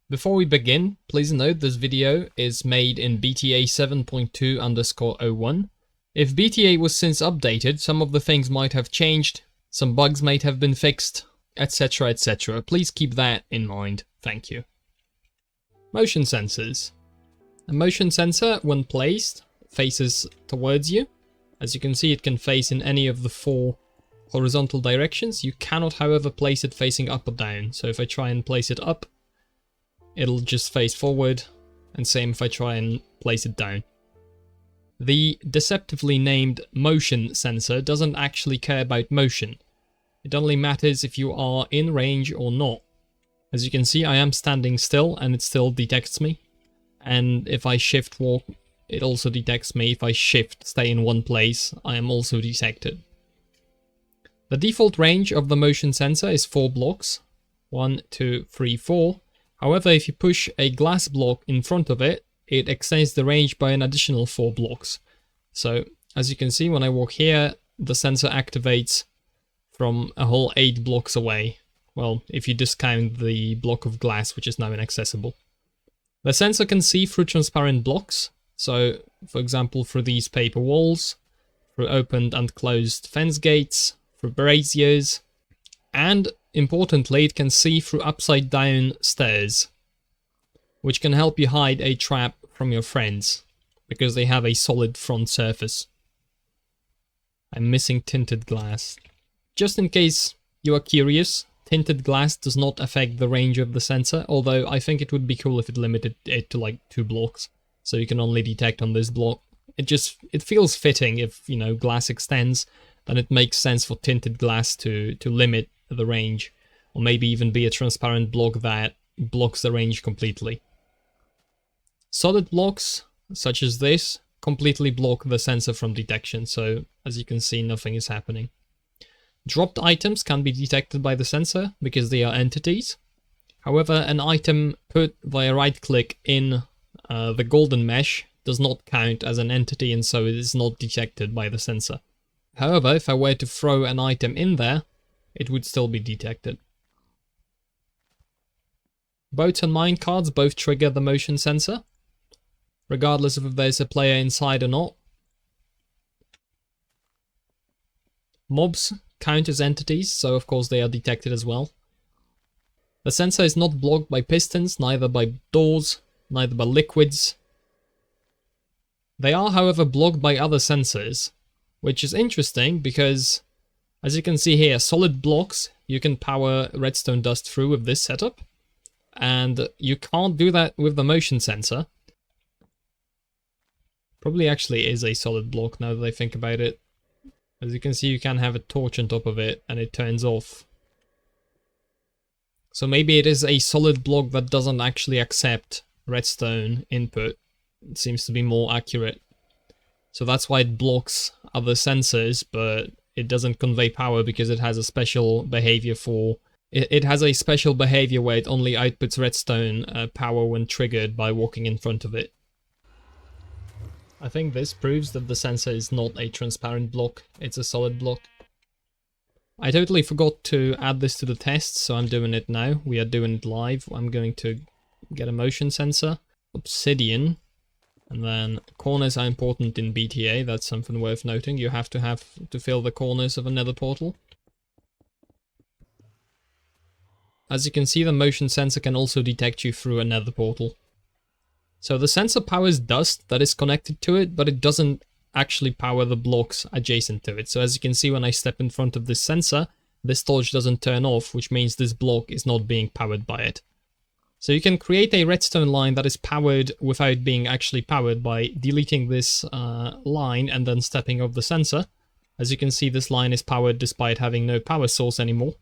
Before we begin, please note this video is made in BTA 7.2_01. If BTA was since updated, some of the things might have changed, some bugs might have been fixed, etc, etc. Please keep that in mind. Thank you. Motion sensors. A motion sensor, when placed, faces towards you. As you can see, it can face in any of the four horizontal directions. You cannot, however, place it facing up or down. So if I try and place it up, it'll just face forward, and same if I try and place it down. The deceptively named motion sensor doesn't actually care about motion. It only matters if you are in range or not. As you can see, I am standing still and it still detects me. And if I shift walk, it also detects me. If I shift stay in one place, I am also detected. The default range of the motion sensor is 4 blocks. 1, 2, 3, 4. However, if you push a glass block in front of it, it extends the range by an additional 4 blocks. So, as you can see, when I walk here, the sensor activates from a whole 8 blocks away. Well, if you discount the block of glass, which is now inaccessible. The sensor can see through transparent blocks. So, for example, through these paper walls, through opened and closed fence gates, through braziers, and importantly, it can see through upside down stairs, which can help you hide a trap from your friends, because they have a solid front surface. I'm missing tinted glass. Just in case you are curious, tinted glass does not affect the range of the sensor, although I think it would be cool if it limited it to like 2 blocks, so you can only detect on this block. It feels fitting if, you know, glass extends, then it makes sense for tinted glass to limit the range, or maybe even be a transparent block that blocks the range completely. Solid blocks, such as this, completely block the sensor from detection, so as you can see, nothing is happening. Dropped items can be detected by the sensor because they are entities. However, an item put via right-click in the golden mesh does not count as an entity, and so it is not detected by the sensor. However, if I were to throw an item in there, it would still be detected. Boats and minecarts both trigger the motion sensor, regardless of if there's a player inside or not. Mobs count as entities, so of course they are detected as well. The sensor is not blocked by pistons, neither by doors, neither by liquids. They are, however, blocked by other sensors, which is interesting because, as you can see here, solid blocks you can power redstone dust through with this setup, and you can't do that with the motion sensor. Probably actually is a solid block now that I think about it. As you can see, you can have a torch on top of it and it turns off. So maybe it is a solid block that doesn't actually accept redstone input. It seems to be more accurate. So that's why it blocks other sensors, but it doesn't convey power because it has a special behavior for... It has a special behavior where it only outputs redstone power when triggered by walking in front of it. I think this proves that the sensor is not a transparent block, it's a solid block. I totally forgot to add this to the test, so I'm doing it now. We are doing it live. I'm going to get a motion sensor, obsidian, and then corners are important in BTA, that's something worth noting. You have to fill the corners of a nether portal. As you can see, the motion sensor can also detect you through a nether portal. So the sensor powers dust that is connected to it, but it doesn't actually power the blocks adjacent to it. So as you can see, when I step in front of this sensor, this torch doesn't turn off, which means this block is not being powered by it. So you can create a redstone line that is powered without being actually powered by deleting this line and then stepping off the sensor. As you can see, this line is powered despite having no power source anymore.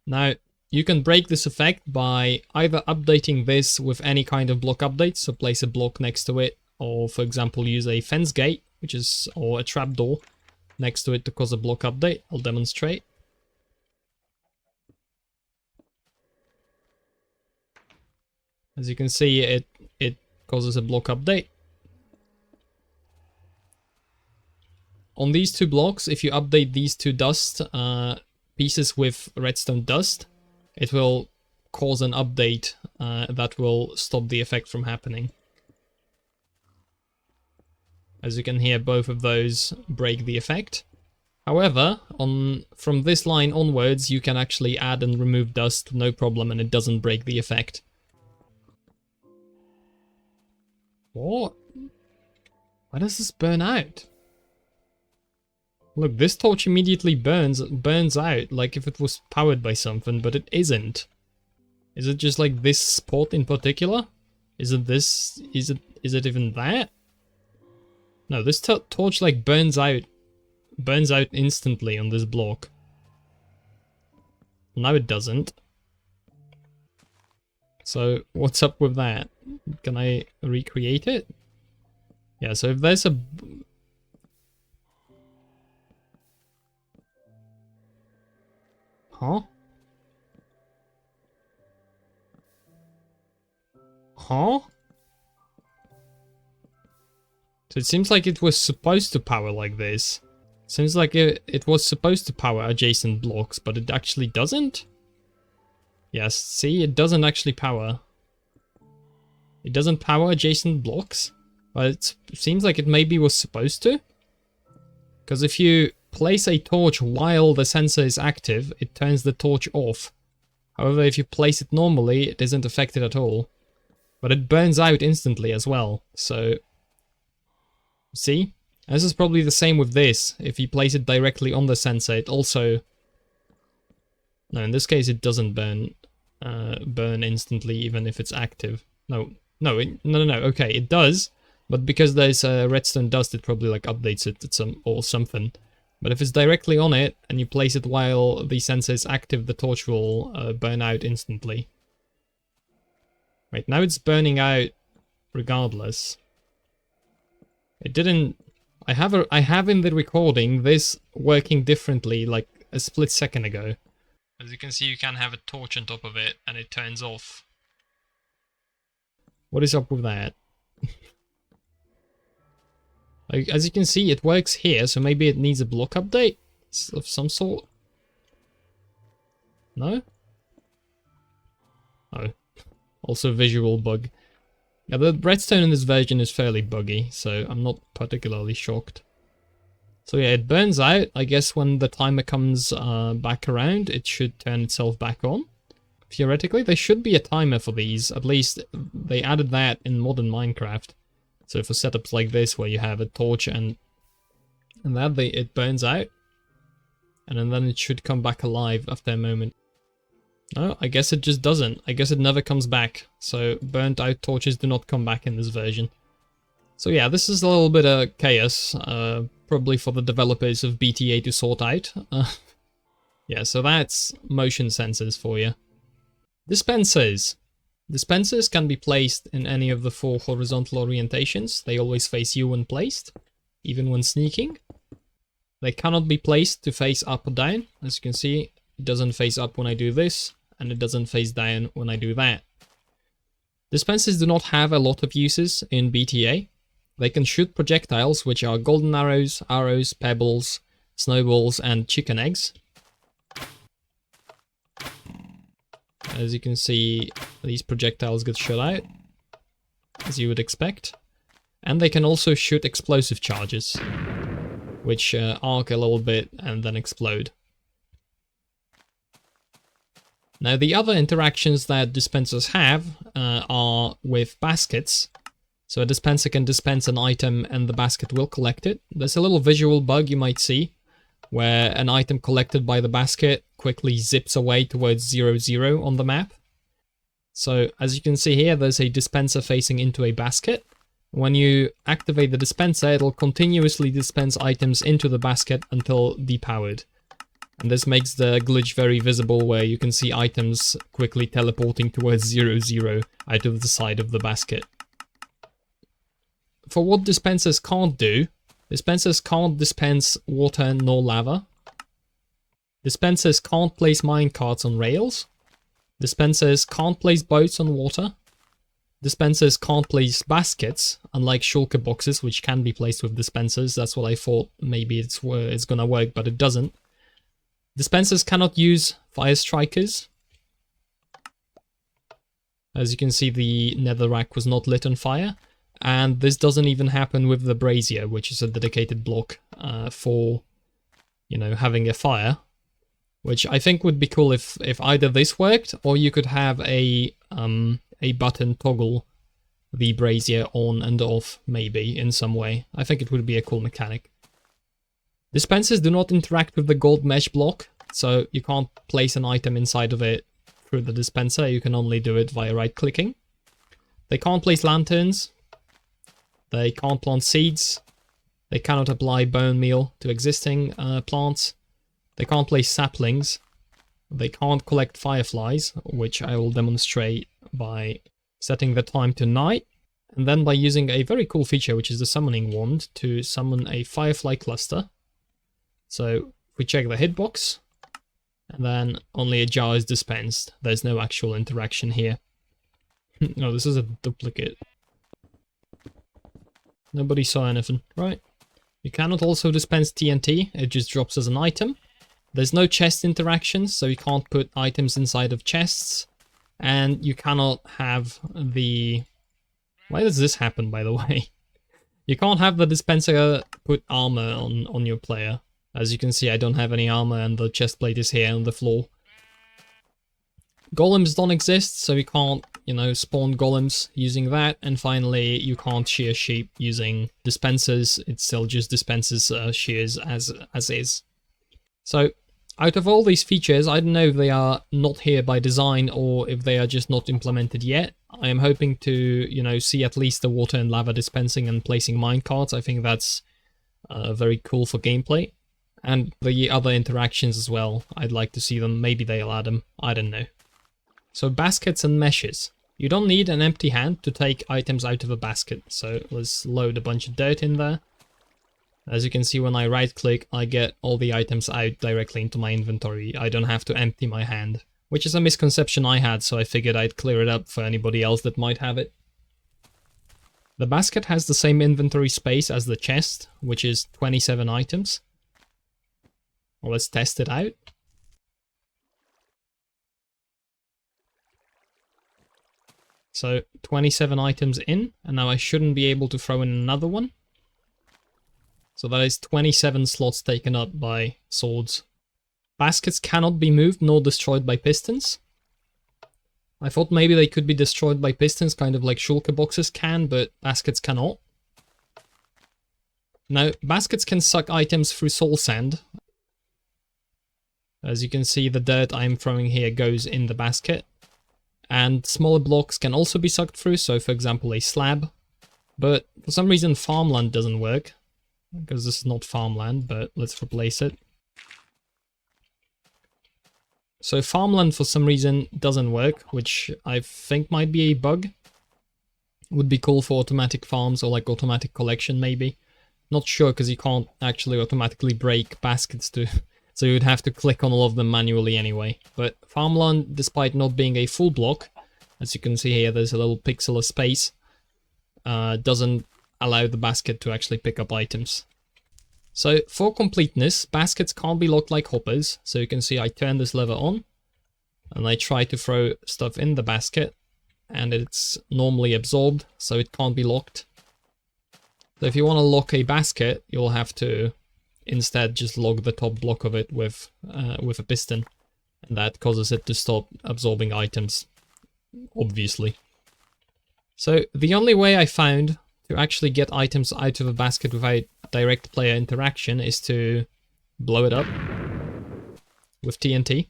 Now, you can break this effect by either updating this with any kind of block update, so place a block next to it, or for example use a fence gate, or a trapdoor next to it to cause a block update. I'll demonstrate. As you can see, it causes a block update. On these 2 blocks, if you update these 2 dust pieces with redstone dust, it will cause an update that will stop the effect from happening. As you can hear, both of those break the effect. However, from this line onwards, you can actually add and remove dust, no problem, and it doesn't break the effect. What? Why does this burn out? Look, this torch immediately burns out, like if it was powered by something, but it isn't. Is it just like this spot in particular? Is it this? Is it even that? No, this torch like burns out instantly on this block. Now it doesn't. So what's up with that? Can I recreate it? Yeah, so if there's a... Huh? Huh? So it seems like it was supposed to power like this. Seems like it was supposed to power adjacent blocks, but it actually doesn't? Yes, see, it doesn't actually power. It doesn't power adjacent blocks, but it seems like it maybe was supposed to. Because if you place a torch while the sensor is active, it turns the torch off. However, if you place it normally, it isn't affected at all. But it burns out instantly as well, so... See? This is probably the same with this. If you place it directly on the sensor, it also... No, in this case it doesn't burn instantly, even if it's active. No, okay, it does, but because there's redstone dust, it probably like updates it or something. But if it's directly on it, and you place it while the sensor is active, the torch will burn out instantly. Wait, now it's burning out regardless. It didn't... I have in the recording this working differently like a split second ago. As you can see, you can have a torch on top of it and it turns off. What is up with that? Like, as you can see, it works here, so maybe it needs a block update of some sort. No? Oh. Also visual bug. Yeah, the redstone in this version is fairly buggy, so I'm not particularly shocked. So yeah, it burns out. I guess when the timer comes back around, it should turn itself back on. Theoretically, there should be a timer for these. At least they added that in modern Minecraft. So for setups like this, where you have a torch and that it burns out, and then it should come back alive after a moment. No, I guess it just doesn't. I guess it never comes back. So burnt out torches do not come back in this version. So yeah, this is a little bit of chaos, probably for the developers of BTA to sort out. Yeah, so that's motion sensors for you. Dispensers. Dispensers can be placed in any of the 4 horizontal orientations. They always face you when placed, even when sneaking. They cannot be placed to face up or down. As you can see, it doesn't face up when I do this, and it doesn't face down when I do that. Dispensers do not have a lot of uses in BTA. They can shoot projectiles, which are golden arrows, pebbles, snowballs, and chicken eggs. As you can see, these projectiles get shot out, as you would expect. And they can also shoot explosive charges, which arc a little bit and then explode. Now, the other interactions that dispensers have are with baskets. So a dispenser can dispense an item and the basket will collect it. There's a little visual bug you might see, where an item collected by the basket quickly zips away towards 0, 0 on the map. So as you can see here, there's a dispenser facing into a basket. When you activate the dispenser, it'll continuously dispense items into the basket until depowered. And this makes the glitch very visible, where you can see items quickly teleporting towards 0, 0 out of the side of the basket. For what dispensers can't do, dispensers can't dispense water nor lava. Dispensers can't place minecarts on rails. Dispensers can't place boats on water. Dispensers can't place baskets, unlike shulker boxes, which can be placed with dispensers. That's what I thought maybe it's gonna work, but it doesn't. Dispensers cannot use fire strikers. As you can see, the netherrack was not lit on fire. And this doesn't even happen with the brazier, which is a dedicated block for, you know, having a fire. Which I think would be cool if either this worked, or you could have a button toggle the brazier on and off, maybe, in some way. I think it would be a cool mechanic. Dispensers do not interact with the gold mesh block, so you can't place an item inside of it through the dispenser, you can only do it via right-clicking. They can't place lanterns, they can't plant seeds, they cannot apply bone meal to existing plants, they can't place saplings, they can't collect fireflies, which I will demonstrate by setting the time to night, and then by using a very cool feature, which is the summoning wand, to summon a firefly cluster. So if we check the hitbox, and then only a jar is dispensed. There's no actual interaction here. No, this is a duplicate. Nobody saw anything, right? You cannot also dispense TNT, it just drops as an item. There's no chest interactions, so you can't put items inside of chests. And you cannot have the... Why does this happen, by the way? You can't have the dispenser put armor on your player. As you can see, I don't have any armor and the chest plate is here on the floor. Golems don't exist, so you can't, you know, spawn golems using that. And finally, you can't shear sheep using dispensers. It still just dispenses shears as is. So, out of all these features, I don't know if they are not here by design or if they are just not implemented yet. I am hoping to, you know, see at least the water and lava dispensing and placing minecarts. I think that's very cool for gameplay. And the other interactions as well. I'd like to see them. Maybe they'll add them. I don't know. So baskets and meshes. You don't need an empty hand to take items out of a basket. So let's load a bunch of dirt in there. As you can see, when I right click, I get all the items out directly into my inventory. I don't have to empty my hand. Which is a misconception I had, so I figured I'd clear it up for anybody else that might have it. The basket has the same inventory space as the chest, which is 27 items. Well, let's test it out. So 27 items in, and now I shouldn't be able to throw in another one. So that is 27 slots taken up by swords. Baskets cannot be moved nor destroyed by pistons. I thought maybe they could be destroyed by pistons, kind of like shulker boxes can, but baskets cannot. Now, baskets can suck items through soul sand. As you can see, the dirt I'm throwing here goes in the basket. And smaller blocks can also be sucked through, so for example a slab. But for some reason farmland doesn't work. Because this is not farmland, but let's replace it. So farmland for some reason doesn't work, which I think might be a bug. Would be cool for automatic farms or like automatic collection maybe. Not sure because you can't actually automatically break baskets to... So you would have to click on all of them manually anyway. But farmland, despite not being a full block, as you can see here, there's a little pixel of space, doesn't allow the basket to actually pick up items. So for completeness, baskets can't be locked like hoppers. So you can see I turn this lever on, and I try to throw stuff in the basket, and it's normally absorbed, so it can't be locked. So if you want to lock a basket, you'll have to instead just lock the top block of it with a piston, and that causes it to stop absorbing items, obviously. So the only way I found to actually get items out of a basket without direct player interaction is to blow it up with TNT,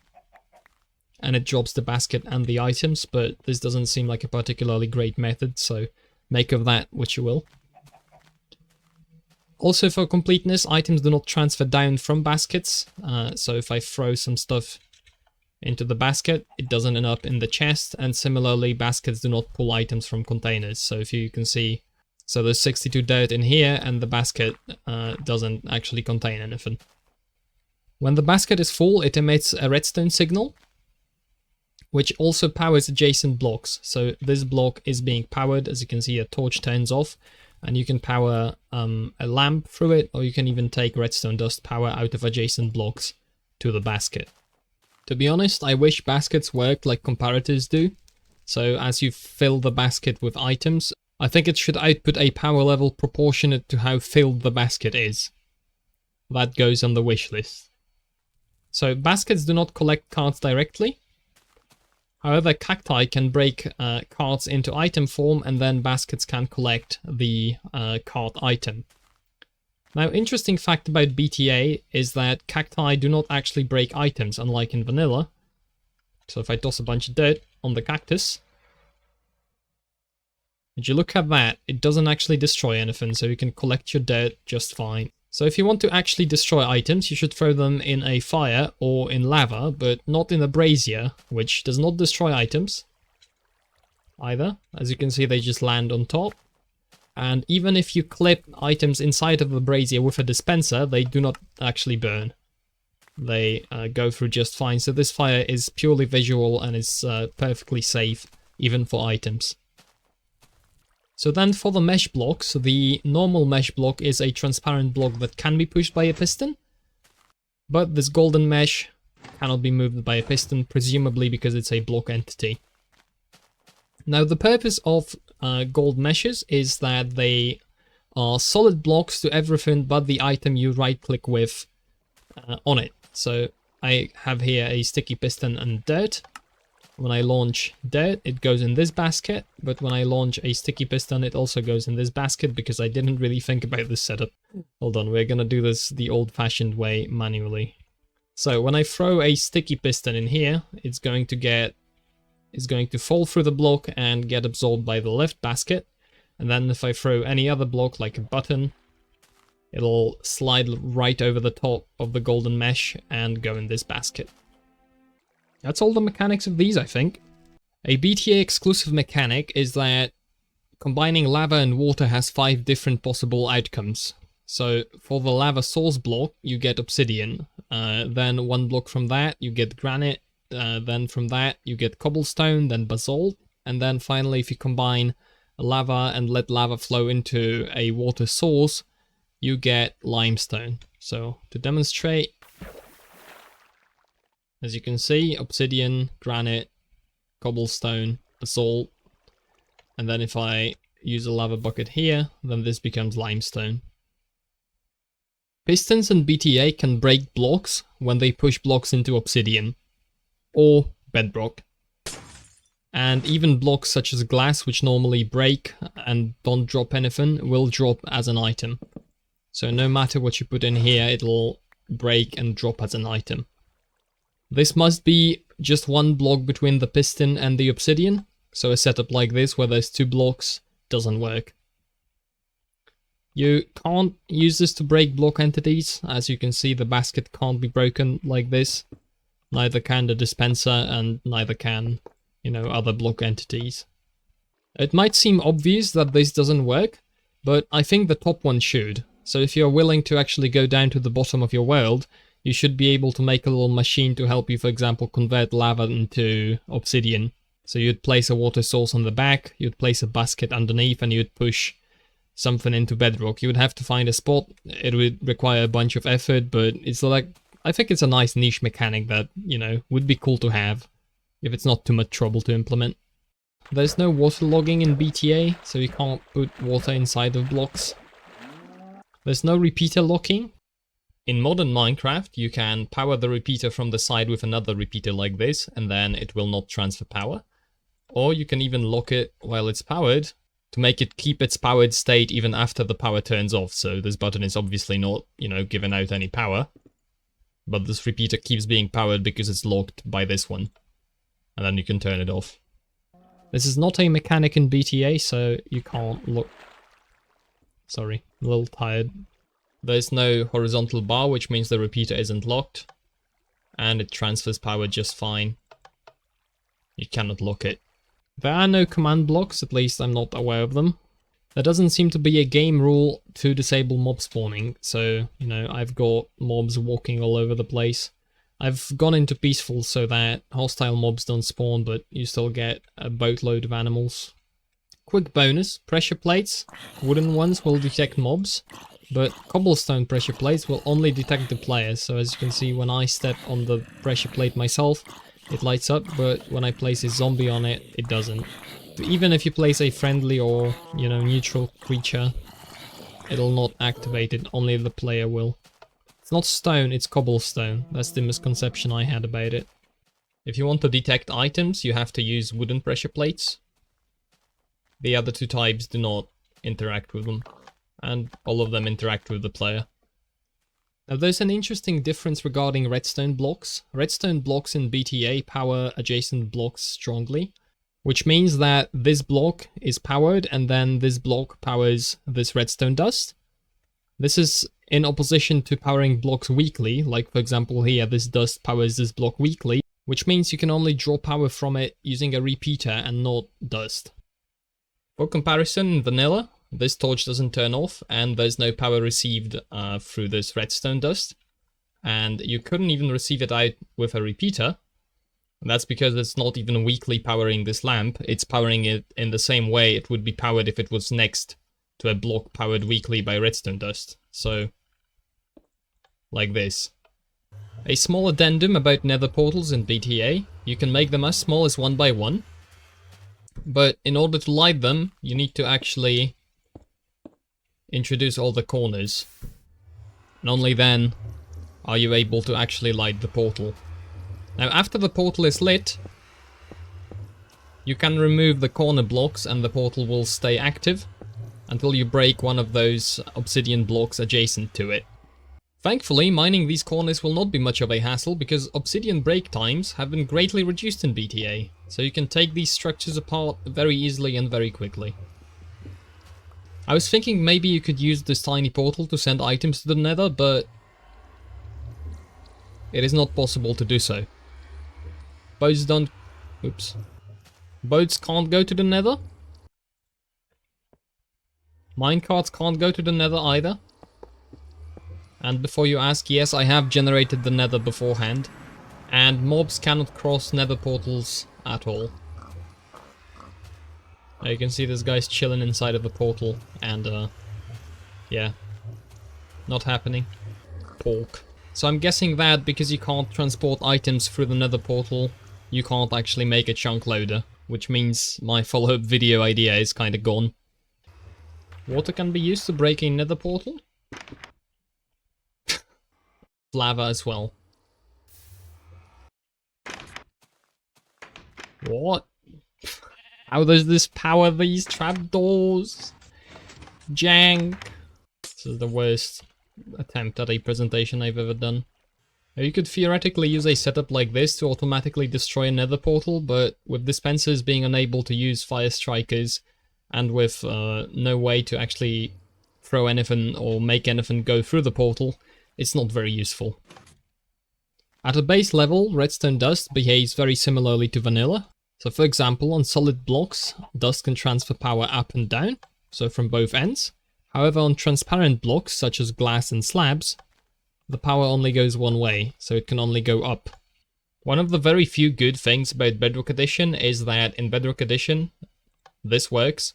and it drops the basket and the items, but this doesn't seem like a particularly great method, so make of that what you will. Also for completeness, items do not transfer down from baskets, so if I throw some stuff into the basket, it doesn't end up in the chest, and similarly baskets do not pull items from containers, so if you can see, so there's 62 dirt in here and the basket doesn't actually contain anything. When the basket is full, it emits a redstone signal, which also powers adjacent blocks, so this block is being powered. As you can see, a torch turns off, and you can power a lamp through it, or you can even take redstone dust power out of adjacent blocks to the basket. To be honest, I wish baskets worked like comparators do. So as you fill the basket with items, I think it should output a power level proportionate to how filled the basket is. That goes on the wish list. So baskets do not collect cards directly. However, cacti can break cards into item form, and then baskets can collect the card item. Now, interesting fact about BTA is that cacti do not actually break items, unlike in vanilla. So if I toss a bunch of dirt on the cactus, and you look at that, it doesn't actually destroy anything, so you can collect your dirt just fine. So if you want to actually destroy items, you should throw them in a fire or in lava, but not in a brazier, which does not destroy items either. As you can see, they just land on top. And even if you clip items inside of the brazier with a dispenser, they do not actually burn. They go through just fine. So this fire is purely visual and is perfectly safe, even for items. So then for the mesh blocks, the normal mesh block is a transparent block that can be pushed by a piston. But this golden mesh cannot be moved by a piston, presumably because it's a block entity. Now the purpose of gold meshes is that they are solid blocks to everything but the item you right click with on it. So I have here a sticky piston and dirt. When I launch dirt, it goes in this basket, but when I launch a sticky piston, it also goes in this basket because I didn't really think about this setup. Hold on, we're gonna do this the old-fashioned way manually. So when I throw a sticky piston in here, it's going to fall through the block and get absorbed by the left basket. And then if I throw any other block like a button, it'll slide right over the top of the golden mesh and go in this basket. That's all the mechanics of these, I think. A BTA exclusive mechanic is that combining lava and water has 5 different possible outcomes. So for the lava source block, you get obsidian. Then 1 block from that, you get granite. Then from that, you get cobblestone, then basalt. And then finally, if you combine lava and let lava flow into a water source, you get limestone. So to demonstrate, as you can see, obsidian, granite, cobblestone, basalt, and then if I use a lava bucket here, then this becomes limestone. Pistons and BTA can break blocks when they push blocks into obsidian or bedrock. And even blocks such as glass, which normally break and don't drop anything, will drop as an item. So no matter what you put in here, it'll break and drop as an item. This must be just 1 block between the piston and the obsidian, so a setup like this where there's 2 blocks doesn't work. You can't use this to break block entities. As you can see, the basket can't be broken like this. Neither can the dispenser, and neither can, other block entities. It might seem obvious that this doesn't work, but I think the top one should. So if you're willing to actually go down to the bottom of your world, you should be able to make a little machine to help you, for example, convert lava into obsidian. So you'd place a water source on the back, you'd place a basket underneath, and you'd push something into bedrock. You would have to find a spot. It would require a bunch of effort, but it's like, I think it's a nice niche mechanic that, would be cool to have if it's not too much trouble to implement. There's no water logging in BTA, so you can't put water inside of blocks. There's no repeater locking. In modern Minecraft, you can power the repeater from the side with another repeater like this, and then it will not transfer power. Or you can even lock it while it's powered to make it keep its powered state even after the power turns off. So this button is obviously not, giving out any power. But this repeater keeps being powered because it's locked by this one. And then you can turn it off. This is not a mechanic in BTA, so you can't look... Sorry, I'm a little tired. There's no horizontal bar, which means the repeater isn't locked. And it transfers power just fine. You cannot lock it. There are no command blocks, at least I'm not aware of them. There doesn't seem to be a game rule to disable mob spawning, so, I've got mobs walking all over the place. I've gone into peaceful so that hostile mobs don't spawn, but you still get a boatload of animals. Quick bonus, pressure plates, wooden ones will detect mobs, but cobblestone pressure plates will only detect the players. So as you can see, when I step on the pressure plate myself, it lights up, but when I place a zombie on it, it doesn't. Even if you place a friendly or, you know, neutral creature, it'll not activate it, only the player will. It's not stone, it's cobblestone. That's the misconception I had about it. If you want to detect items, you have to use wooden pressure plates. The other two types do not interact with them, and all of them interact with the player. Now there's an interesting difference regarding redstone blocks. Redstone blocks in BTA power adjacent blocks strongly, which means that this block is powered and then this block powers this redstone dust. This is in opposition to powering blocks weakly, like for example here, this dust powers this block weakly, which means you can only draw power from it using a repeater and not dust. For comparison, in vanilla, this torch doesn't turn off and there's no power received through this redstone dust. And you couldn't even receive it out with a repeater. And that's because it's not even weakly powering this lamp, it's powering it in the same way it would be powered if it was next to a block powered weakly by redstone dust. So, like this. A small addendum about nether portals in BTA. You can make them as small as 1 by 1. But in order to light them, you need to actually introduce all the corners. And only then are you able to actually light the portal. Now after the portal is lit, you can remove the corner blocks and the portal will stay active until you break one of those obsidian blocks adjacent to it. Thankfully, mining these corners will not be much of a hassle because obsidian break times have been greatly reduced in BTA, so you can take these structures apart very easily and very quickly. I was thinking maybe you could use this tiny portal to send items to the nether, but it is not possible to do so. Boats don't... Oops. Boats can't go to the nether. Minecarts can't go to the nether either. And before you ask, yes, I have generated the nether beforehand. And mobs cannot cross nether portals at all. Now you can see this guy's chilling inside of the portal, and yeah, not happening. Pork. So I'm guessing that because you can't transport items through the nether portal, you can't actually make a chunk loader, which means my follow-up video idea is kinda gone. Water can be used to break a nether portal? Lava as well. What? How does this power these trapdoors? Jank. This is the worst attempt at a presentation I've ever done. Now you could theoretically use a setup like this to automatically destroy a nether portal, but with dispensers being unable to use fire strikers, and with no way to actually throw anything or make anything go through the portal, it's not very useful. At a base level, redstone dust behaves very similarly to vanilla. So for example, on solid blocks, dust can transfer power up and down, so from both ends. However, on transparent blocks, such as glass and slabs, the power only goes one way, so it can only go up. One of the very few good things about Bedrock Edition is that in Bedrock Edition, this works,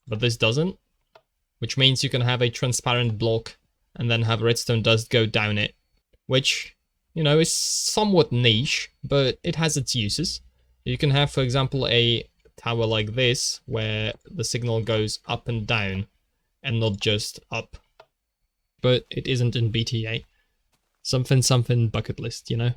but this doesn't, which means you can have a transparent block and then have redstone dust go down it, which, you know, is somewhat niche, but it has its uses. You can have, for example, a tower like this, where the signal goes up and down, and not just up. But it isn't in BTA. Something bucket list, you know?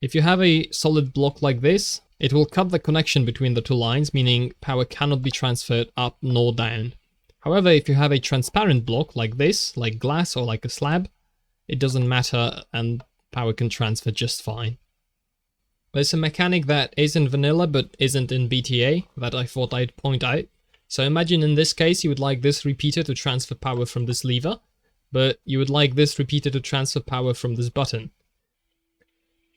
If you have a solid block like this, it will cut the connection between the two lines, meaning power cannot be transferred up nor down. However, if you have a transparent block like this, like glass or like a slab, it doesn't matter and power can transfer just fine. There's a mechanic that is in vanilla but isn't in BTA that I thought I'd point out. So imagine in this case you would like this repeater to transfer power from this lever, but you would like this repeater to transfer power from this button.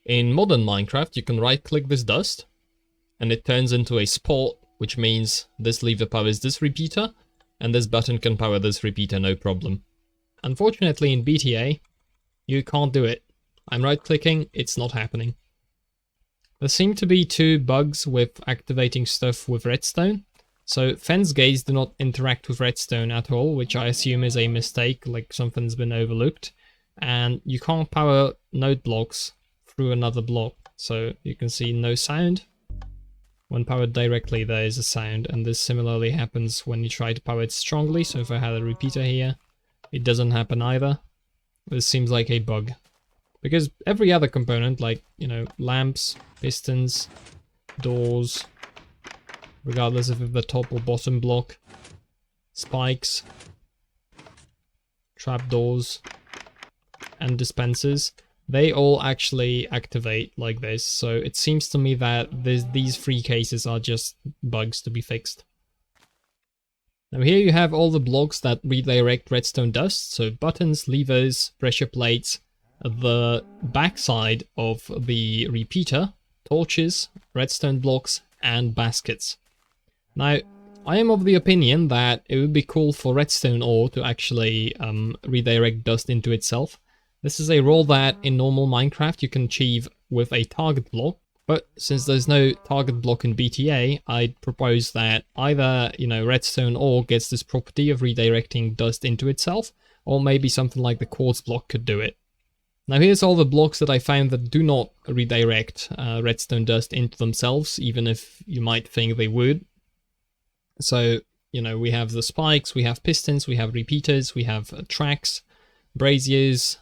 In modern Minecraft you can right click this dust and it turns into a spot, which means this lever powers this repeater and this button can power this repeater no problem. Unfortunately in BTA you can't do it. I'm right clicking, it's not happening. There seem to be two bugs with activating stuff with redstone. So fence gates do not interact with redstone at all, which I assume is a mistake, like something's been overlooked. And you can't power node blocks through another block. So you can see no sound. When powered directly, there is a sound, and this similarly happens when you try to power it strongly. So if I had a repeater here, it doesn't happen either. This seems like a bug. Because every other component, like, you know, lamps, pistons, doors, regardless of the top or bottom block, spikes, trapdoors, and dispensers, they all actually activate like this. So it seems to me that these three cases are just bugs to be fixed. Now here you have all the blocks that redirect redstone dust, so buttons, levers, pressure plates, the backside of the repeater, torches, redstone blocks, and baskets. Now, I am of the opinion that it would be cool for redstone ore to actually redirect dust into itself. This is a role that in normal Minecraft you can achieve with a target block, but since there's no target block in BTA, I'd propose that either, you know, redstone ore gets this property of redirecting dust into itself, or maybe something like the quartz block could do it. Now here's all the blocks that I found that do not redirect redstone dust into themselves, even if you might think they would. So, you know, we have the spikes, we have pistons, we have repeaters, we have tracks, braziers,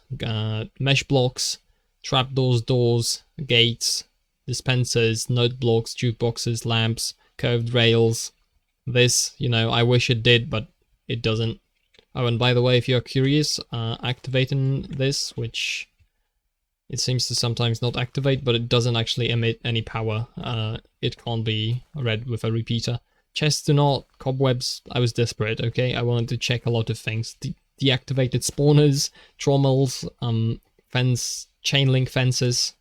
mesh blocks, trapdoors, doors, gates, dispensers, note blocks, jukeboxes, lamps, curved rails. This, you know, I wish it did, but it doesn't. Oh, and by the way, if you're curious, activating this, which it seems to sometimes not activate, but it doesn't actually emit any power. It can't be read with a repeater. Chests do not, cobwebs, I was desperate, okay? I wanted to check a lot of things. Deactivated spawners, trommels, chain link fences,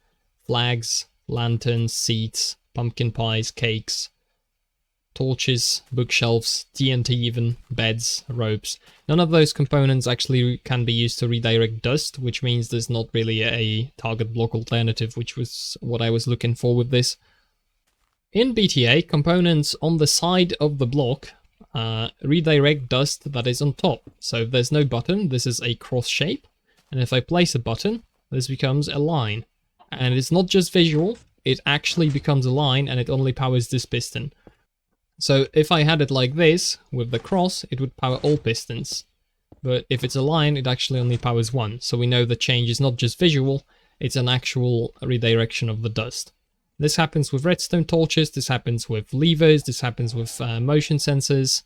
flags, lanterns, seats, pumpkin pies, cakes, torches, bookshelves, TNT even, beds, ropes. None of those components actually can be used to redirect dust, which means there's not really a target block alternative, which was what I was looking for with this. In BTA, components on the side of the block redirect dust that is on top. So if there's no button, this is a cross shape, and if I place a button, this becomes a line. And it's not just visual, it actually becomes a line, and it only powers this piston. So if I had it like this, with the cross, it would power all pistons. But if it's a line, it actually only powers one. So we know the change is not just visual, it's an actual redirection of the dust. This happens with redstone torches, this happens with levers, this happens with motion sensors.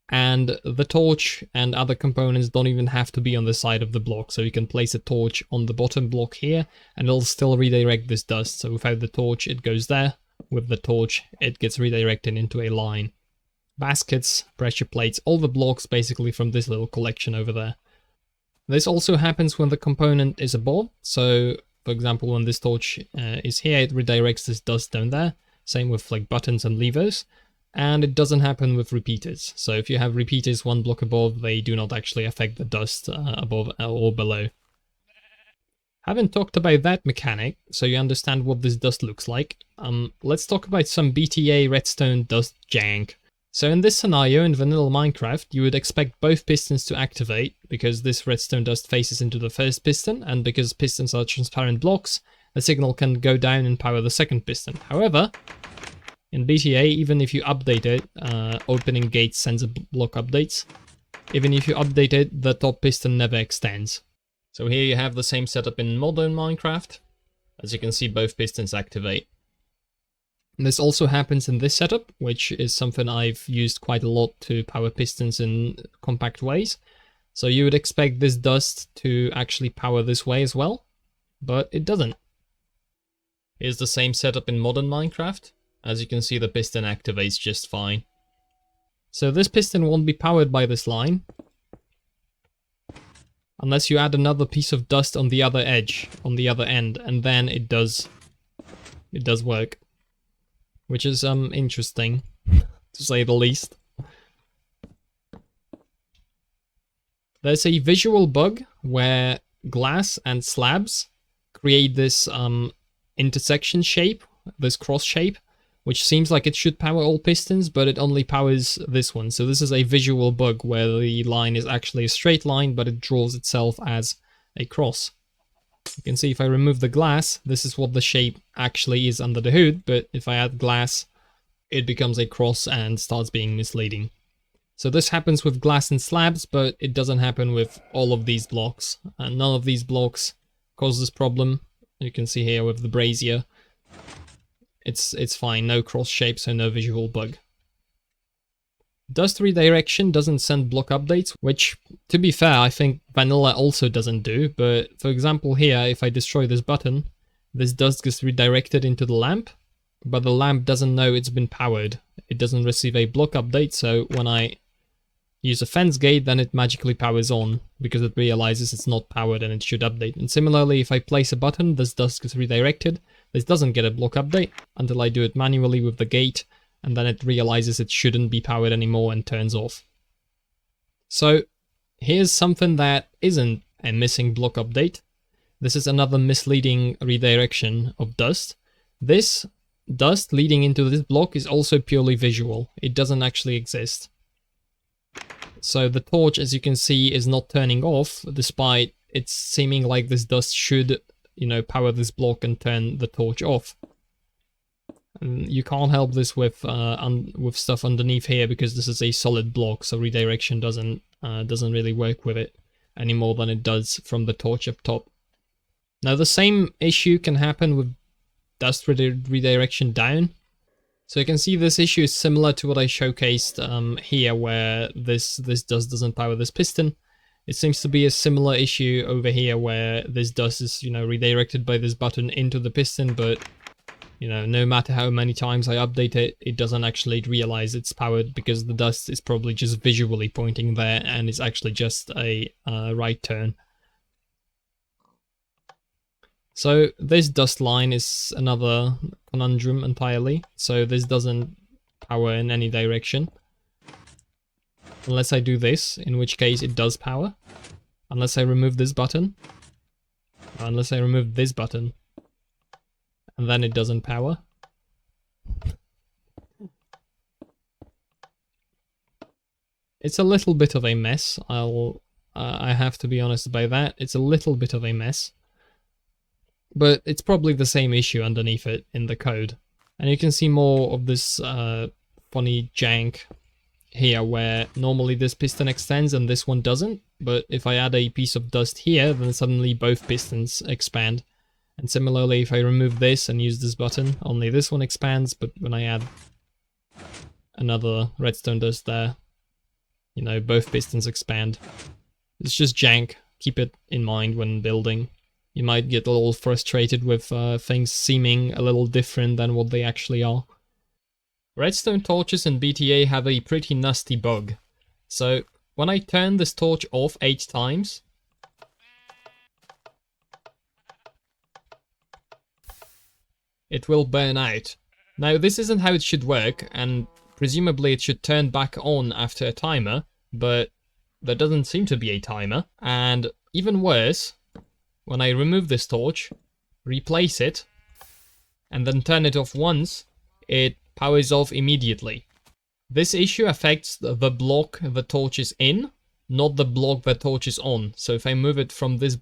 And the torch and other components don't even have to be on the side of the block. So you can place a torch on the bottom block here, and it'll still redirect this dust. So without the torch, it goes there. With the torch, it gets redirected into a line. Baskets, pressure plates, all the blocks basically from this little collection over there. This also happens when the component is above. So, for example, when this torch is here, it redirects this dust down there. Same with like buttons and levers. And it doesn't happen with repeaters. So if you have repeaters one block above, they do not actually affect the dust above or below. Having talked about that mechanic, so you understand what this dust looks like, let's talk about some BTA redstone dust jank. So in this scenario, in vanilla Minecraft, you would expect both pistons to activate, because this redstone dust faces into the first piston, and because pistons are transparent blocks, the signal can go down and power the second piston. However, in BTA, even if you update it, opening gates sensor block updates, even if you update it, the top piston never extends. So here you have the same setup in modern Minecraft. As you can see, both pistons activate. And this also happens in this setup, which is something I've used quite a lot to power pistons in compact ways. So you would expect this dust to actually power this way as well, but it doesn't. Here's the same setup in modern Minecraft. As you can see, the piston activates just fine. So this piston won't be powered by this line, unless you add another piece of dust on the other edge, on the other end, and then it does work. Which is interesting, to say the least. There's a visual bug where glass and slabs create this intersection shape, this cross shape, which seems like it should power all pistons, but it only powers this one. So this is a visual bug where the line is actually a straight line, but it draws itself as a cross. You can see if I remove the glass, this is what the shape actually is under the hood, but if I add glass, it becomes a cross and starts being misleading. So this happens with glass and slabs, but it doesn't happen with all of these blocks. And none of these blocks cause this problem. You can see here with the brazier, it's fine, no cross shape, so no visual bug. Dust redirection doesn't send block updates, which, to be fair, I think vanilla also doesn't do, but for example here, if I destroy this button, this dust gets redirected into the lamp, but the lamp doesn't know it's been powered. It doesn't receive a block update, so when I use a fence gate, then it magically powers on, because it realizes it's not powered and it should update. And similarly, if I place a button, this dust gets redirected. This doesn't get a block update until I do it manually with the gate, and then it realizes it shouldn't be powered anymore and turns off. So here's something that isn't a missing block update. This is another misleading redirection of dust. This dust leading into this block is also purely visual. It doesn't actually exist. So the torch, as you can see, is not turning off, despite it's seeming like this dust should, power this block and turn the torch off. And you can't help this with stuff underneath here, because this is a solid block, so redirection doesn't really work with it any more than it does from the torch up top. Now the same issue can happen with dust redirection down. So you can see this issue is similar to what I showcased here, where this dust doesn't power this piston. It seems to be a similar issue over here, where this dust is, redirected by this button into the piston, but, no matter how many times I update it, it doesn't actually realize it's powered, because the dust is probably just visually pointing there, and it's actually just a right turn. So this dust line is another conundrum entirely. So this doesn't power in any direction. Unless I do this, in which case it does power. Unless I remove this button. Unless I remove this button. And then it doesn't power. It's a little bit of a mess. I have to be honest about that. It's a little bit of a mess. But it's probably the same issue underneath it in the code. And you can see more of this funny jank here, where normally this piston extends and this one doesn't. But if I add a piece of dust here, then suddenly both pistons expand. And similarly, if I remove this and use this button, only this one expands, but when I add another redstone dust there, both pistons expand. It's just jank. Keep it in mind when building. You might get a little frustrated with things seeming a little different than what they actually are. Redstone torches in BTA have a pretty nasty bug. So when I turn this torch off 8 times, it will burn out. Now this isn't how it should work, and presumably it should turn back on after a timer, but there doesn't seem to be a timer. And even worse, when I remove this torch, replace it, and then turn it off once, it powers off immediately. This issue affects the block the torch is in, not the block the torch is on. So if I move it from this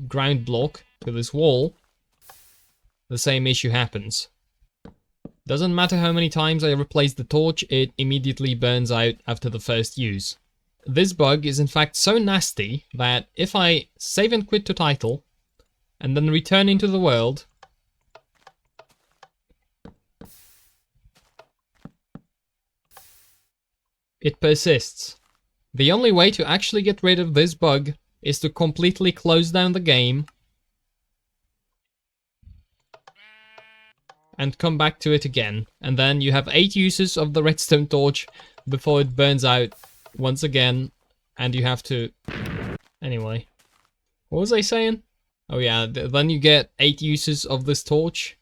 ground block to this wall, the same issue happens. Doesn't matter how many times I replace the torch, it immediately burns out after the first use. This bug is in fact so nasty that if I save and quit to title, and then return into the world, it persists. The only way to actually get rid of this bug is to completely close down the game and come back to it again. And then you have 8 uses of the redstone torch before it burns out once again, and you have to... Anyway, what was I saying? Oh yeah, then you get 8 uses of this torch,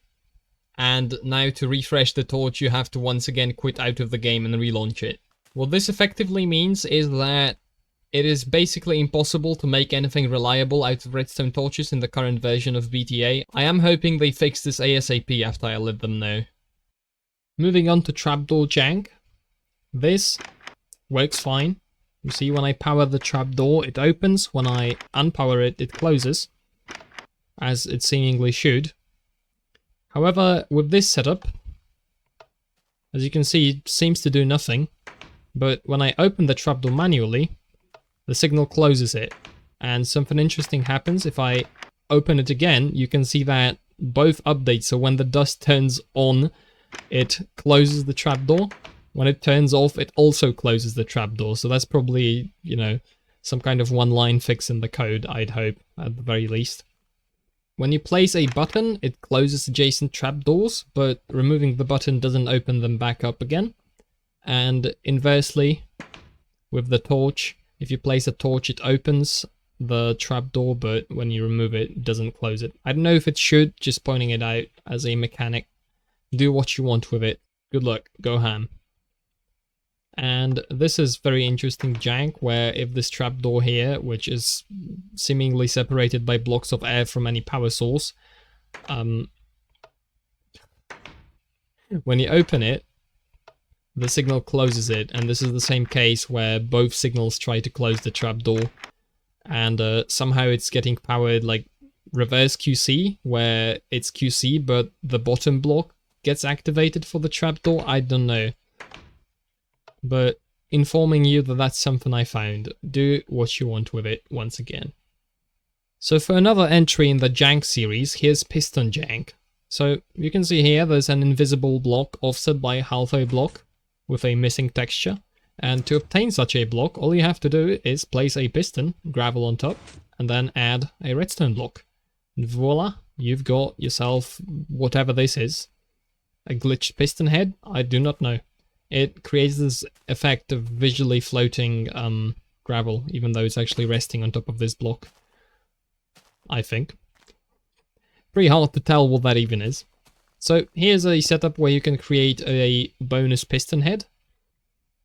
and now to refresh the torch you have to once again quit out of the game and relaunch it. What this effectively means is that it is basically impossible to make anything reliable out of redstone torches in the current version of BTA. I am hoping they fix this ASAP after I let them know. Moving on to Trapdoor jank. This works fine. You see, when I power the trapdoor, it opens. When I unpower it, it closes. as it seemingly should. However, with this setup, as you can see, it seems to do nothing. But when I open the trapdoor manually, the signal closes it. And something interesting happens. If I open it again, you can see that both updates. So when the dust turns on, it closes the trapdoor. When it turns off, it also closes the trapdoor. So that's probably, you know, some kind of one-line fix in the code, I'd hope, at the very least. When you place a button, it closes adjacent trapdoors, but removing the button doesn't open them back up again. And inversely, with the torch, if you place a torch, it opens the trapdoor, but when you remove it, it doesn't close it. I don't know if it should, just pointing it out as a mechanic. Do what you want with it. Good luck, go ham. And this is very interesting jank, where if this trapdoor here, which is seemingly separated by blocks of air from any power source, when you open it, the signal closes it, and this is the same case where both signals try to close the trapdoor, and somehow it's getting powered like reverse QC, where it's QC, but the bottom block gets activated for the trapdoor. I don't know. But informing you that that's something I found. Do what you want with it once again. So for another entry in the jank series, here's Piston jank. So you can see here there's an invisible block offset by a halfway block with a missing texture. And to obtain such a block, all you have to do is place a piston, gravel on top, and then add a redstone block. And voila, you've got yourself whatever this is. A glitched piston head? I do not know. It creates this effect of visually floating gravel, even though it's actually resting on top of this block. I think. Pretty hard to tell what that even is. So here's a setup where you can create a bonus piston head.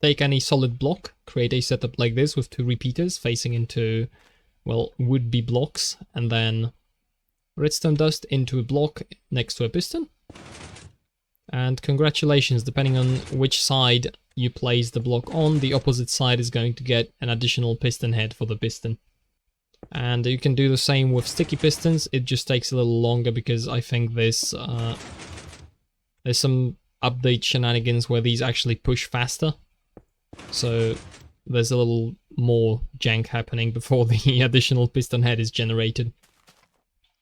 Take any solid block, create a setup like this with two repeaters facing into, well, would-be blocks, and then redstone dust into a block next to a piston. And congratulations, depending on which side you place the block on, the opposite side is going to get an additional piston head for the piston. And you can do the same with sticky pistons. It just takes a little longer because I think there's some update shenanigans where these actually push faster. So there's a little more jank happening before the additional piston head is generated.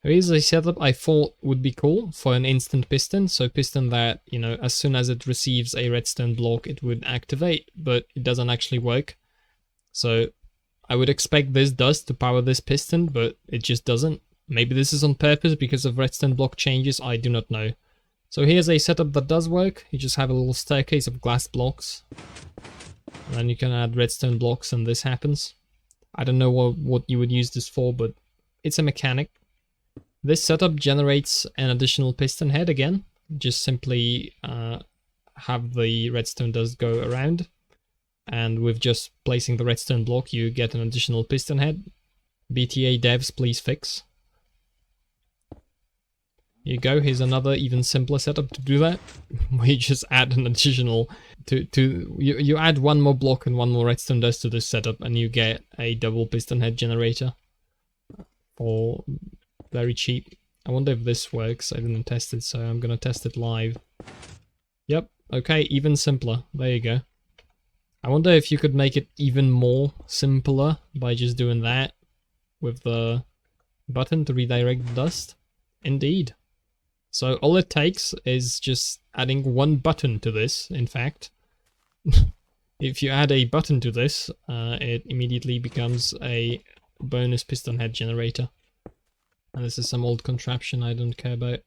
Here's a setup I thought would be cool for an instant piston. So piston that, you know, as soon as it receives a redstone block, it would activate, but it doesn't actually work. So I would expect this dust to power this piston, but it just doesn't. Maybe this is on purpose because of redstone block changes, I do not know. So here's a setup that does work. You just have a little staircase of glass blocks. And then you can add redstone blocks and this happens. I don't know what you would use this for, but it's a mechanic. This setup generates an additional piston head again. Just simply have the redstone dust go around. And with just placing the redstone block, you get an additional piston head. BTA devs, please fix. Here you go, here's another even simpler setup to do that. Where you just add an additional... You add one more block and one more redstone dust to this setup and you get a double piston head generator. For very cheap. I wonder if this works. I didn't test it, so I'm gonna test it live. Yep, okay, even simpler. There you go. I wonder if you could make it even more simpler by just doing that with the button to redirect the dust. Indeed. So all it takes is just adding one button to this, in fact. If you add a button to this, it immediately becomes a bonus piston head generator. And this is some old contraption I don't care about.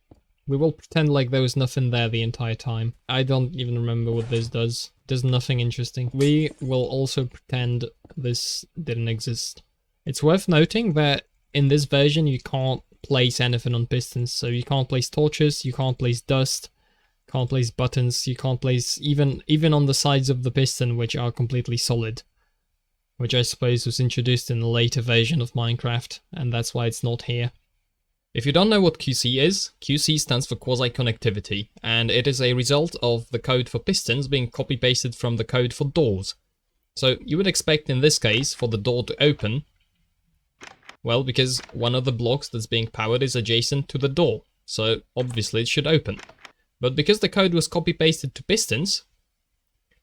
We will pretend like there was nothing there the entire time. I don't even remember what this does. There's nothing interesting. We will also pretend this didn't exist. It's worth noting that in this version you can't place anything on pistons. So you can't place torches, you can't place dust, can't place buttons, you can't place even on the sides of the piston, which are completely solid. Which I suppose was introduced in a later version of Minecraft, and that's why it's not here. If you don't know what QC is, QC stands for Quasi-connectivity, and it is a result of the code for pistons being copy-pasted from the code for doors. So you would expect in this case for the door to open Well, because one of the blocks that's being powered is adjacent to the door, so obviously it should open. But because the code was copy-pasted to pistons,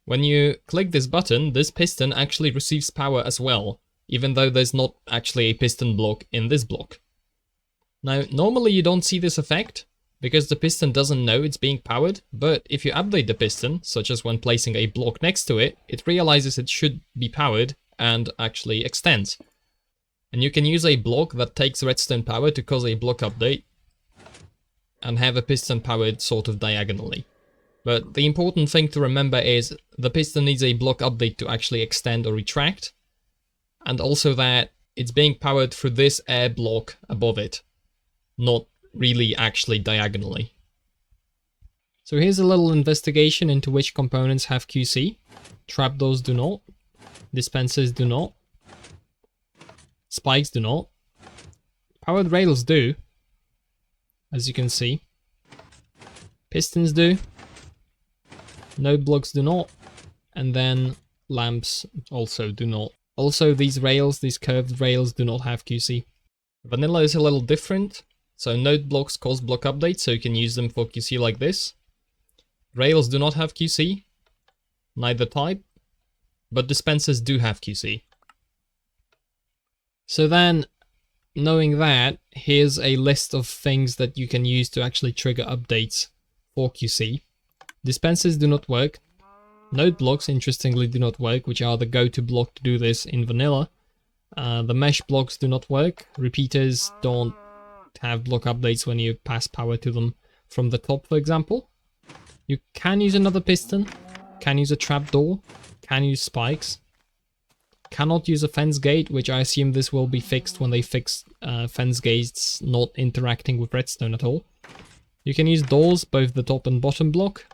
when you click this button, this piston actually receives power as well, even though there's not actually a piston block in this block. Now, normally you don't see this effect, because the piston doesn't know it's being powered, but if you update the piston, such as when placing a block next to it, it realizes it should be powered and actually extends. And you can use a block that takes redstone power to cause a block update and have a piston powered sort of diagonally. But the important thing to remember is the piston needs a block update to actually extend or retract, and also that it's being powered through this air block above it, not really actually diagonally. So here's a little investigation into which components have QC. Trapdoors do not, dispensers do not, spikes do not, powered rails do, as you can see, pistons do, node blocks do not, and then lamps also do not. Also, these rails, these curved rails, do not have QC. Vanilla is a little different. So node blocks cause block updates, so you can use them for QC like this. Rails do not have QC, neither type, but dispensers do have QC. So then, knowing that, here's a list of things that you can use to actually trigger updates for QC. Dispensers do not work. Node blocks, interestingly, do not work, which are the go-to block to do this in vanilla. The mesh blocks do not work. Repeaters don't have block updates when you pass power to them from the top, for example. You can use another piston, can use a trapdoor, can use spikes. Cannot use a fence gate, which I assume this will be fixed when they fix fence gates not interacting with redstone at all. You can use doors, both the top and bottom block.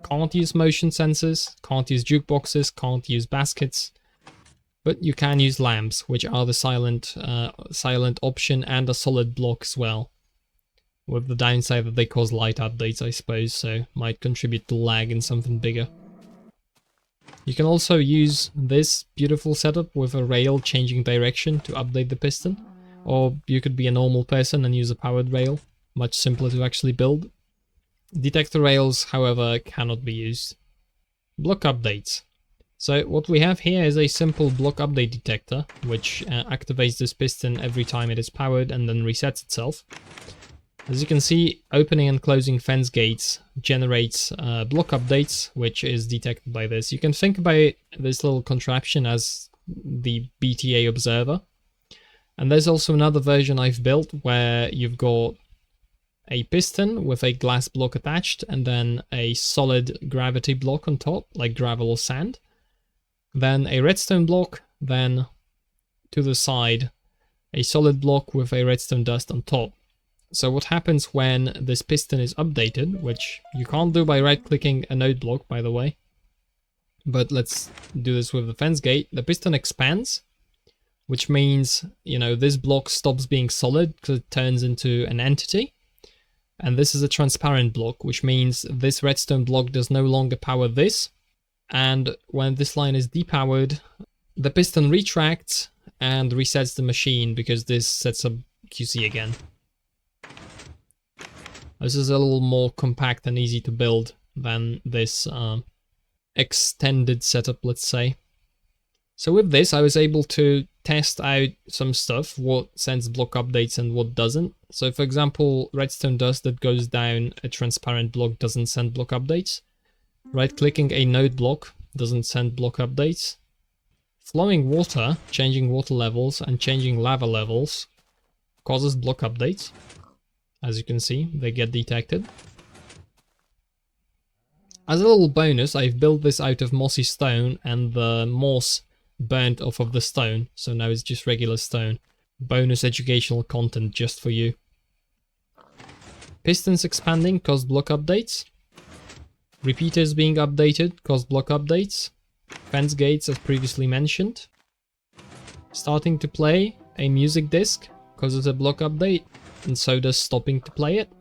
Can't use motion sensors, can't use jukeboxes, can't use baskets. But you can use lamps, which are the silent option and a solid block as well. With the downside that they cause light updates, I suppose, so might contribute to lag in something bigger. You can also use this beautiful setup with a rail changing direction to update the piston. Or you could be a normal person and use a powered rail, much simpler to actually build. Detector rails, however, cannot be used. Block updates. So what we have here is a simple block update detector, which activates this piston every time it is powered and then resets itself. As you can see, opening and closing fence gates generates block updates, which is detected by this. You can think about this little contraption as the BTA observer. And there's also another version I've built where you've got a piston with a glass block attached and then a solid gravity block on top, like gravel or sand. Then a redstone block, then to the side a solid block with a redstone dust on top. So what happens when this piston is updated, which you can't do by right-clicking a node block, by the way, but let's do this with the fence gate. The piston expands, which means, you know, this block stops being solid because it turns into an entity. And this is a transparent block, which means this redstone block does no longer power this. And when this line is depowered, the piston retracts and resets the machine because this sets up QC again. This is a little more compact and easy to build than this extended setup, let's say. So with this, I was able to test out some stuff, what sends block updates and what doesn't. So for example, redstone dust that goes down a transparent block doesn't send block updates. Right-clicking a node block doesn't send block updates. Flowing water, changing water levels and changing lava levels causes block updates. As you can see, they get detected. As a little bonus, I've built this out of mossy stone and the moss burnt off of the stone, so now it's just regular stone. Bonus educational content just for you. Pistons expanding cause block updates. Repeaters being updated cause block updates. Fence gates as previously mentioned. Starting to play a music disc causes a block update, and so does stopping to play it.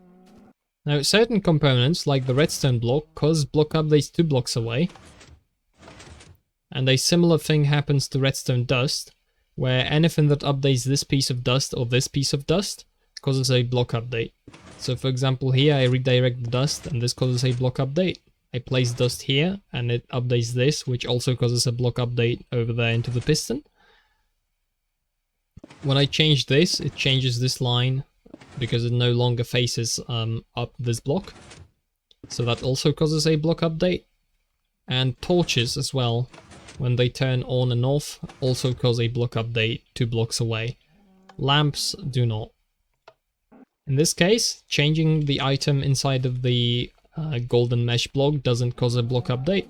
Now certain components like the redstone block cause block updates 2 blocks away. And a similar thing happens to redstone dust, where anything that updates this piece of dust or this piece of dust causes a block update. So for example here I redirect the dust and this causes a block update. I place dust here and it updates this, which also causes a block update over there into the piston. When I change this, it changes this line because it no longer faces up this block. So that also causes a block update. And torches as well, when they turn on and off, also cause a block update 2 blocks away. Lamps do not. In this case, changing the item inside of the golden mesh block doesn't cause a block update.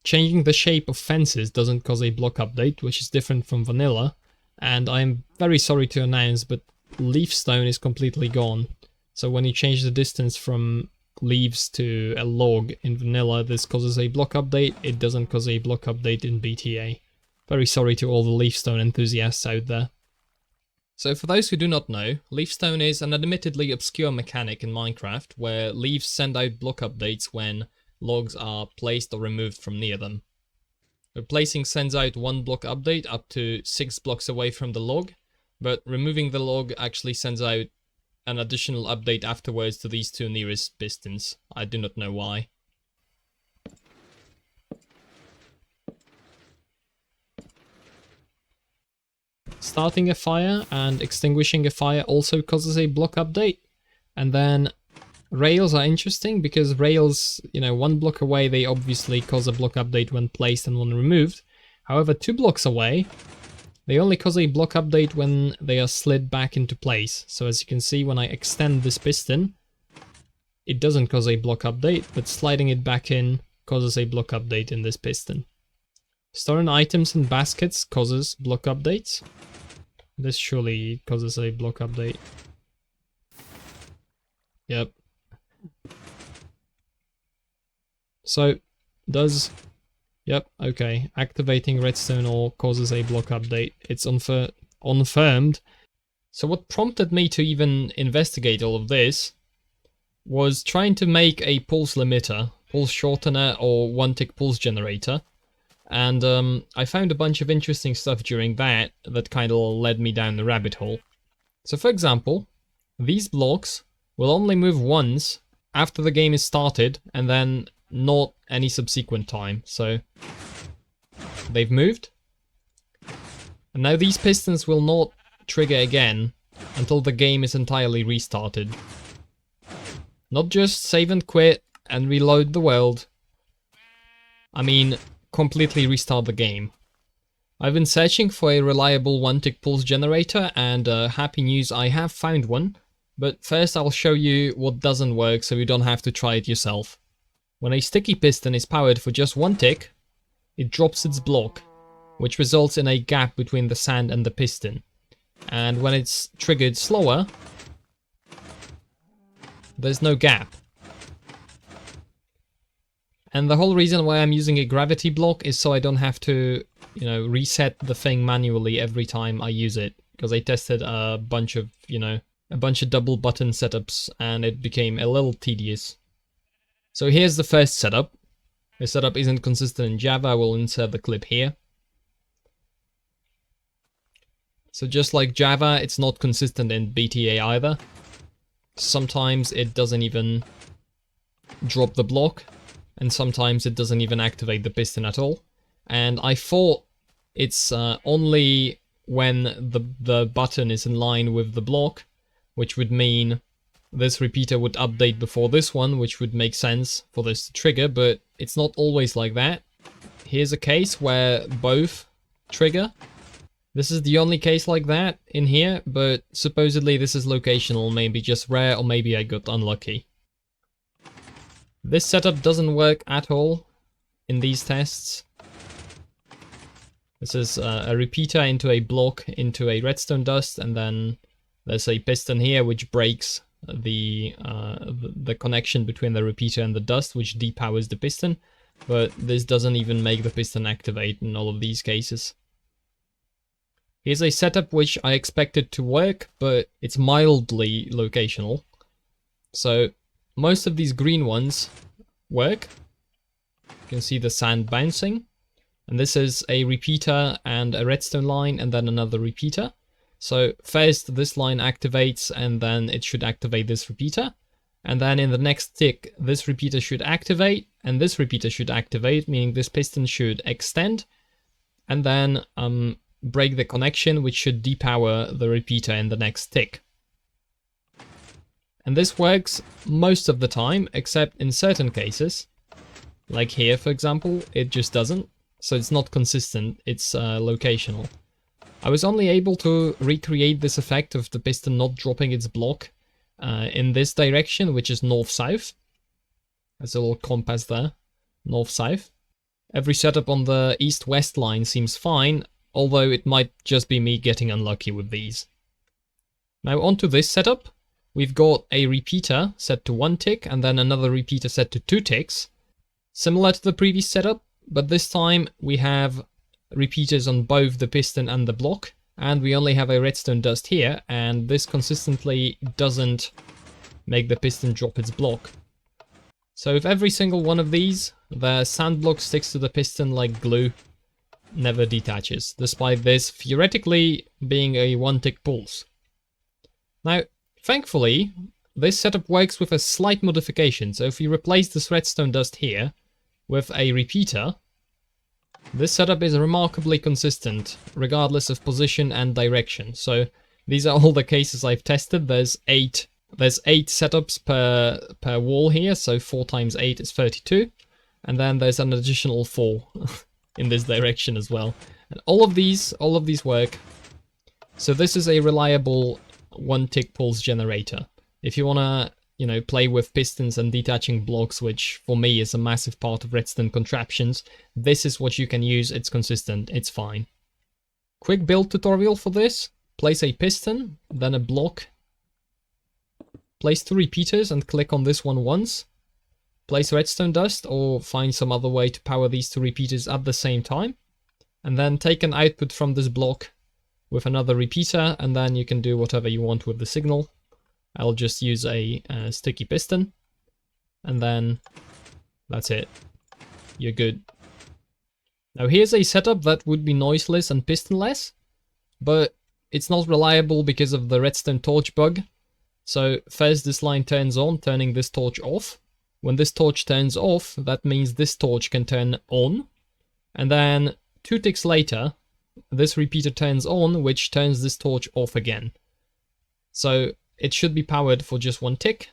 Changing the shape of fences doesn't cause a block update, which is different from vanilla. And I'm very sorry to announce, but leaf stone is completely gone. So when you change the distance from leaves to a log in vanilla, this causes a block update. It doesn't cause a block update in BTA. Very sorry to all the leafstone enthusiasts out there. So for those who do not know, leafstone is an admittedly obscure mechanic in Minecraft where leaves send out block updates when logs are placed or removed from near them. Replacing sends out 1 block update up to 6 blocks away from the log, but removing the log actually sends out an additional update afterwards to these 2 nearest pistons. I do not know why. Starting a fire and extinguishing a fire also causes a block update. And then rails are interesting because rails, 1 block away, they obviously cause a block update when placed and when removed. However, 2 blocks away, they only cause a block update when they are slid back into place. So as you can see, when I extend this piston, it doesn't cause a block update, but sliding it back in causes a block update in this piston. Storing items in baskets causes block updates. This surely causes a block update. Yep. So, Yep, okay. Activating redstone ore causes a block update. It's unfirmed. So what prompted me to even investigate all of this was trying to make a pulse limiter, pulse shortener, or 1-tick pulse generator. And I found a bunch of interesting stuff during that kind of led me down the rabbit hole. So for example, these blocks will only move once after the game is started and then not any subsequent time. So they've moved. And now these pistons will not trigger again until the game is entirely restarted. Not just save and quit and reload the world. I mean, completely restart the game. I've been searching for a reliable 1-tick pulse generator and happy news, I have found one. But first I'll show you what doesn't work so you don't have to try it yourself. When a sticky piston is powered for just 1 tick, it drops its block, which results in a gap between the sand and the piston. And when it's triggered slower, there's no gap. And the whole reason why I'm using a gravity block is so I don't have to, reset the thing manually every time I use it. Because I tested a bunch of double button setups and it became a little tedious. So here's the first setup. The setup isn't consistent in Java, I will insert the clip here. So just like Java, it's not consistent in BTA either. Sometimes it doesn't even drop the block, and sometimes it doesn't even activate the piston at all. And I thought it's only when the button is in line with the block, which would mean this repeater would update before this one, which would make sense for this to trigger, but it's not always like that. Here's a case where both trigger. This is the only case like that in here, but supposedly this is locational, maybe just rare, or maybe I got unlucky. This setup doesn't work at all in these tests. This is a repeater into a block, into a redstone dust, and then there's a piston here which breaks the connection between the repeater and the dust, which depowers the piston, but this doesn't even make the piston activate in all of these cases. Here's a setup which I expected to work, but it's mildly locational. So most of these green ones work. You can see the sand bouncing, And this is a repeater and a redstone line and then another repeater. So first this line activates and then it should activate this repeater. And then in the next tick, this repeater should activate and this repeater should activate, meaning this piston should extend and then break the connection, which should depower the repeater in the next tick. And this works most of the time, except in certain cases. Like here, for example, it just doesn't. So it's not consistent, it's locational. I was only able to recreate this effect of the piston not dropping its block in this direction, which is north-south. There's a little compass there, north-south. Every setup on the east-west line seems fine, although it might just be me getting unlucky with these. Now onto this setup. We've got a repeater set to 1 tick and then another repeater set to 2 ticks. Similar to the previous setup, but this time we have repeaters on both the piston and the block, and we only have a redstone dust here, and this consistently doesn't make the piston drop its block. So if every single one of these, the sand block sticks to the piston like glue, never detaches, despite this theoretically being a 1-tick pulse. Now, thankfully, this setup works with a slight modification, so if you replace this redstone dust here with a repeater, this setup is remarkably consistent, regardless of position and direction. So these are all the cases I've tested. There's 8 setups per wall here, so 4 times 8 is 32. And then there's an additional 4 in this direction as well. And all of these work. So this is a reliable 1-tick pulse generator. If you wanna, play with pistons and detaching blocks, which for me is a massive part of redstone contraptions, this is what you can use. It's consistent, it's fine. Quick build tutorial for this. Place a piston, then a block. Place 2 repeaters and click on this one once. Place redstone dust or find some other way to power these 2 repeaters at the same time. And then take an output from this block with another repeater, and then you can do whatever you want with the signal. I'll just use a sticky piston, and then that's it. You're good. Now here's a setup that would be noiseless and pistonless, but it's not reliable because of the redstone torch bug. So first this line turns on, turning this torch off. When this torch turns off, that means this torch can turn on, and then 2 ticks later, this repeater turns on, which turns this torch off again. So it should be powered for just 1 tick,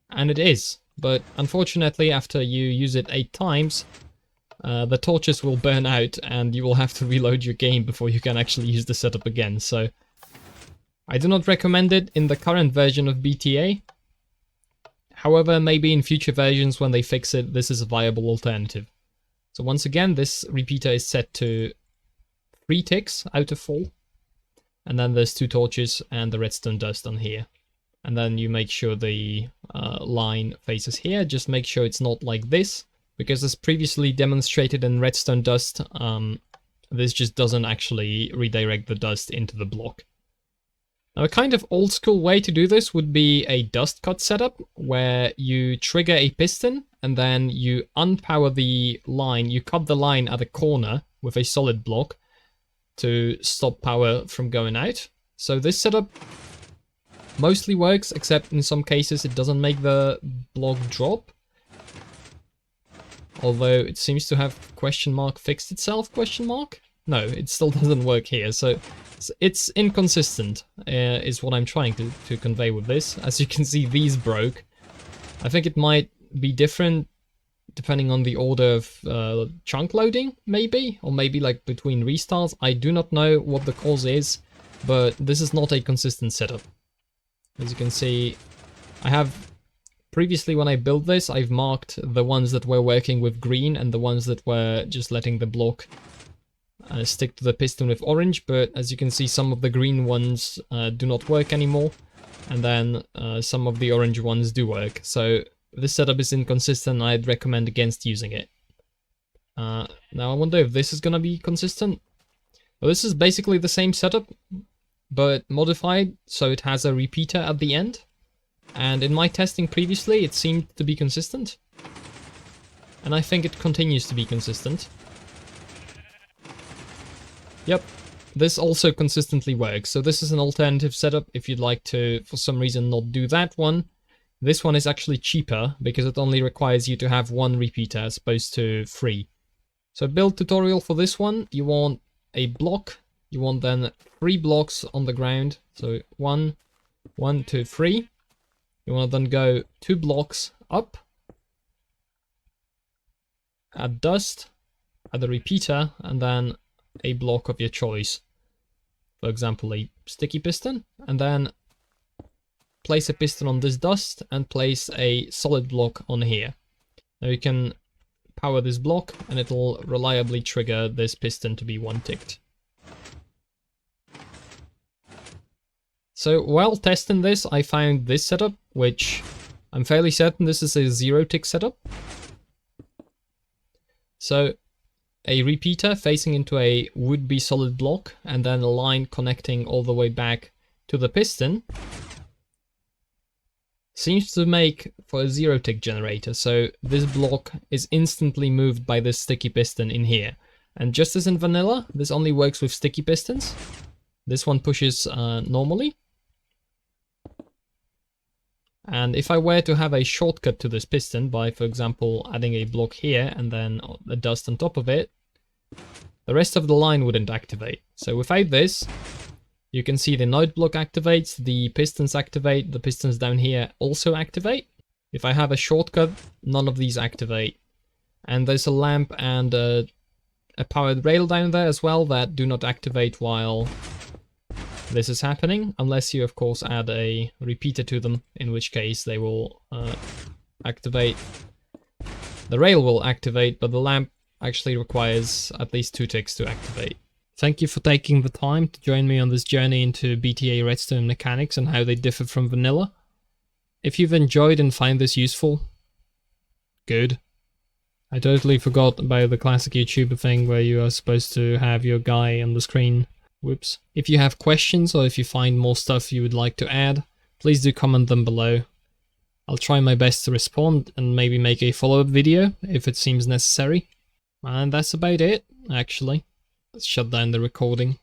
and it is. But unfortunately, after you use it 8 times, the torches will burn out and you will have to reload your game before you can actually use the setup again. So I do not recommend it in the current version of BTA. However, maybe in future versions when they fix it, this is a viable alternative. So once again, this repeater is set to 3 ticks out of 4. And then there's 2 torches and the redstone dust on here. And then you make sure the line faces here. Just make sure it's not like this, because as previously demonstrated in redstone dust, this just doesn't actually redirect the dust into the block. Now a kind of old school way to do this would be a dust cut setup, where you trigger a piston and then you unpower the line, you cut the line at a corner with a solid block to stop power from going out. So this setup mostly works, except in some cases it doesn't make the block drop. Although it seems to have fixed itself ? No, it still doesn't work here. So it's inconsistent, is what I'm trying to convey with this. As you can see, these broke. I think it might be different depending on the order of chunk loading, maybe? Or maybe like between restarts. I do not know what the cause is, but this is not a consistent setup. As you can see, I have... Previously when I built this, I've marked the ones that were working with green and the ones that were just letting the block stick to the piston with orange, but as you can see, some of the green ones do not work anymore, and then some of the orange ones do work. So this setup is inconsistent. I'd recommend against using it. Now I wonder if this is gonna be consistent. Well, this is basically the same setup, but modified, so it has a repeater at the end. And in my testing previously, it seemed to be consistent. And I think it continues to be consistent. Yep, this also consistently works. So this is an alternative setup if you'd like to, for some reason, not do that one. This one is actually cheaper because it only requires you to have 1 repeater as opposed to 3. So build tutorial for this one, you want a block, you want then 3 blocks on the ground. So 1, 1, 2, 3. You want to then go 2 blocks up, add dust, add a repeater, and then a block of your choice. For example, a sticky piston, and then place a piston on this dust and place a solid block on here. Now you can power this block and it'll reliably trigger this piston to be 1-ticked. So while testing this, I found this setup, which I'm fairly certain this is a 0-tick setup. So a repeater facing into a would-be solid block and then a line connecting all the way back to the piston seems to make for a 0-tick generator. So this block is instantly moved by this sticky piston in here. And just as in vanilla, this only works with sticky pistons. This one pushes normally. And if I were to have a shortcut to this piston by, for example, adding a block here and then the dust on top of it, the rest of the line wouldn't activate. So without this, you can see the node block activates, the pistons activate, the pistons down here also activate. If I have a shortcut, none of these activate. And there's a lamp and a powered rail down there as well that do not activate while this is happening, unless you of course add a repeater to them, in which case they will activate. The rail will activate, but the lamp actually requires at least 2 ticks to activate. Thank you for taking the time to join me on this journey into BTA Redstone mechanics and how they differ from vanilla. If you've enjoyed and find this useful, good. I totally forgot about the classic YouTuber thing where you are supposed to have your guy on the screen. Whoops. If you have questions or if you find more stuff you would like to add, please do comment them below. I'll try my best to respond and maybe make a follow-up video if it seems necessary. And that's about it, actually. Let's shut down the recording.